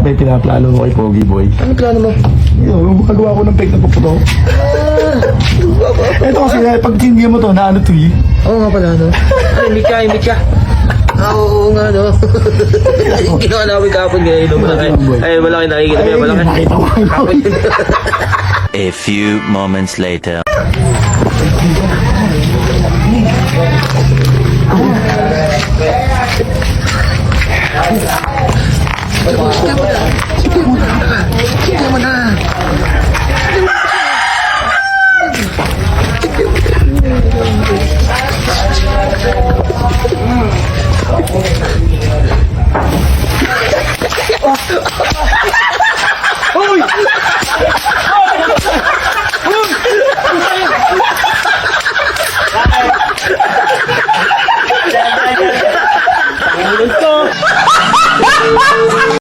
May pinaplano mo kay Pogi Boy. Ano plano mo? Yung magagawa ko ng fake na puputo. Ito kasi pag tinigyan mo to, na ano to eh. Oo nga pala, no? Ay, imit ka. Oo nga, no? Ginawa namin kapon ngayon, no? Ay, malaki nakikita mo yan, malaki. Nakita ko. A few moments later. Sige mo na.